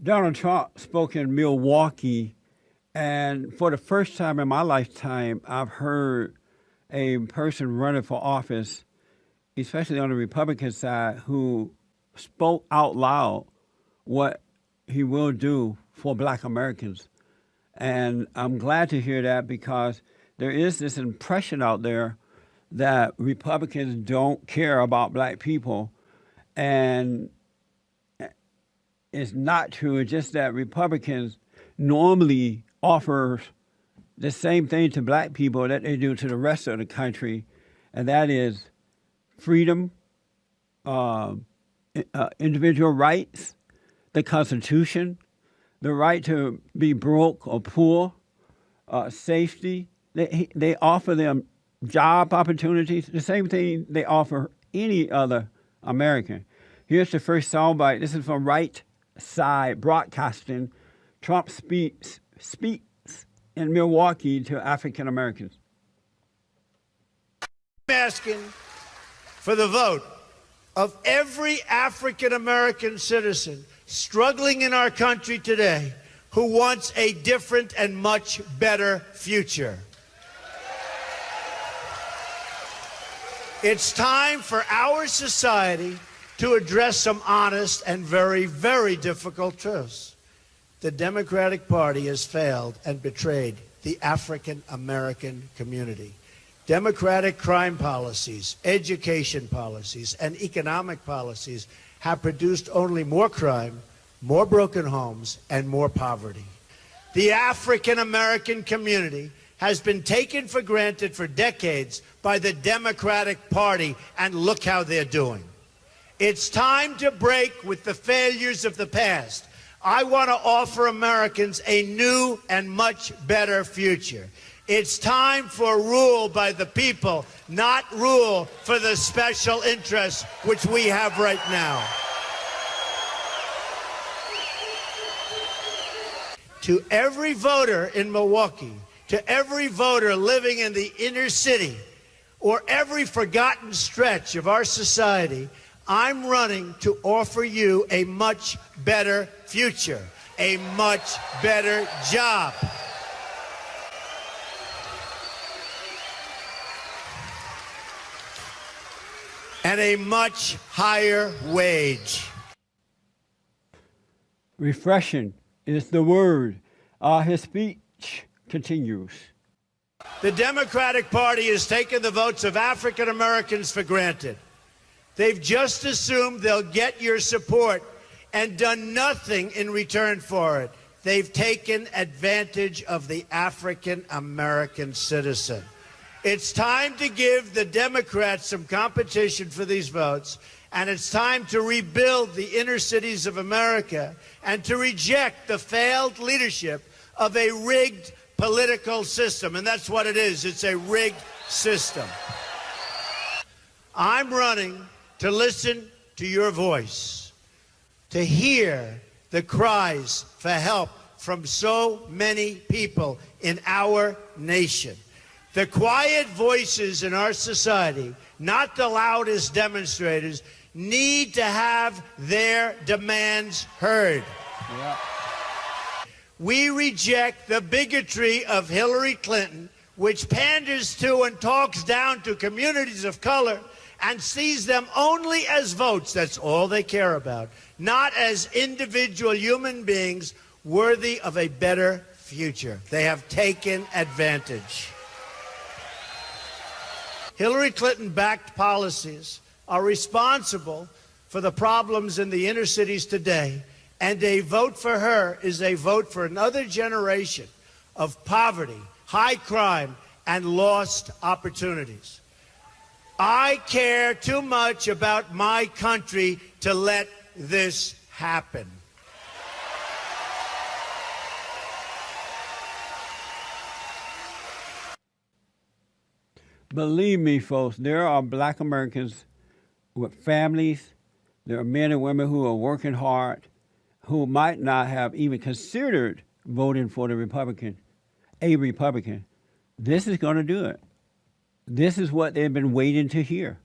Donald Trump spoke in Milwaukee, and for the first time in my lifetime, I've heard a person running for office, especially on the Republican side, who spoke out loud what he will do for Black Americans. And I'm glad to hear that because there is this impression out there that Republicans don't care about Black people. And it's not true. It's just that Republicans normally offer the same thing to Black people that they do to the rest of the country, and that is freedom, individual rights, the Constitution, the right to be broke or poor, safety. They offer them job opportunities, the same thing they offer any other American. Here's the first soundbite. This is from Right Side Broadcasting. Trump speaks in Milwaukee to African Americans. I'm asking for the vote of every African American citizen struggling in our country today who wants a different and much better future. It's time for our society to address some honest and very, very difficult truths. The Democratic Party has failed and betrayed the African American community. Democratic crime policies, education policies, and economic policies have produced only more crime, more broken homes, and more poverty. The African American community has been taken for granted for decades by the Democratic Party, and look how they're doing. It's time to break with the failures of the past. I want to offer Americans a new and much better future. It's time for rule by the people, not rule for the special interests which we have right now. To every voter in Milwaukee, to every voter living in the inner city, or every forgotten stretch of our society, I'm running to offer you a much better future, a much better job. And a much higher wage. Refreshing is the word. His speech continues. The Democratic Party has taken the votes of African Americans for granted. They've just assumed they'll get your support and done nothing in return for it. They've taken advantage of the African American citizen. It's time to give the Democrats some competition for these votes, and it's time to rebuild the inner cities of America and to reject the failed leadership of a rigged political system. And that's what it is. It's a rigged system. I'm running to listen to your voice, to hear the cries for help from so many people in our nation. The quiet voices in our society, not the loudest demonstrators, need to have their demands heard. Yeah. We reject the bigotry of Hillary Clinton, which panders to and talks down to communities of color and sees them only as votes. That's all they care about, not as individual human beings worthy of a better future. They have taken advantage. Hillary Clinton-backed policies are responsible for the problems in the inner cities today, and a vote for her is a vote for another generation of poverty, high crime, and lost opportunities. I care too much about my country to let this happen. Believe me, folks, there are Black Americans with families. There are men and women who are working hard, who might not have even considered voting for the Republican, a Republican. This is going to do it. This is what they've been waiting to hear.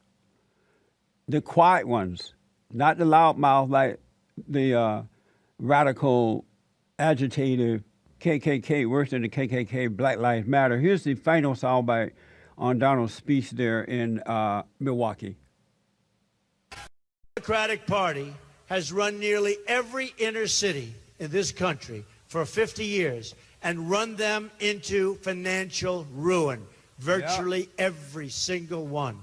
The quiet ones, not the loudmouth like the radical, agitated KKK, worse than the KKK, Black Lives Matter. Here's the final soundbite on Donald's speech there in Milwaukee. The Democratic Party has run nearly every inner city in this country for 50 years and run them into financial ruin, virtually every single one.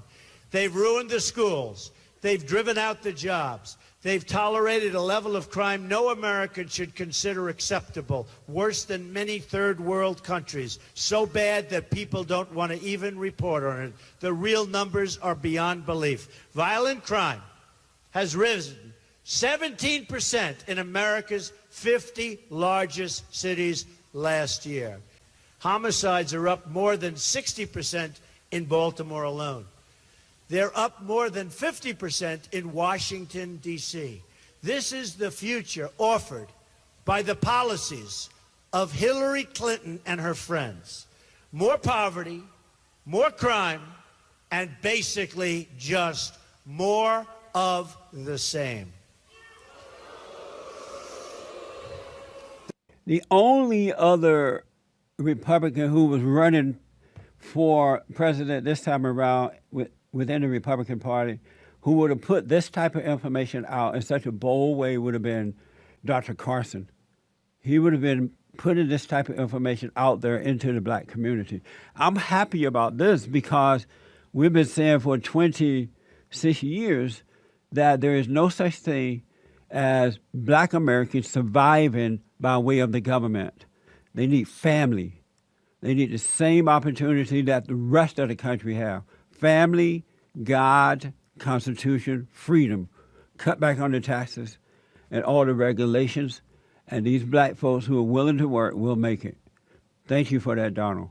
They've ruined the schools. They've driven out the jobs. They've tolerated a level of crime no American should consider acceptable, worse than many third world countries, so bad that people don't want to even report on it. The real numbers are beyond belief. Violent crime has risen 17% in America's 50 largest cities last year. Homicides are up more than 60% in Baltimore alone. They're up more than 50% in Washington, D.C. This is the future offered by the policies of Hillary Clinton and her friends. More poverty, more crime, and basically just more of the same. The only other Republican who was running for president this time around within the Republican Party who would have put this type of information out in such a bold way would have been Dr. Carson. He would have been putting this type of information out there into the black community. I'm happy about this because we've been saying for 26 years that there is no such thing as black Americans surviving by way of the government. They need family. They need the same opportunity that the rest of the country have. Family, God, Constitution, freedom. Cut back on the taxes and all the regulations. And these black folks who are willing to work will make it. Thank you for that, Donald.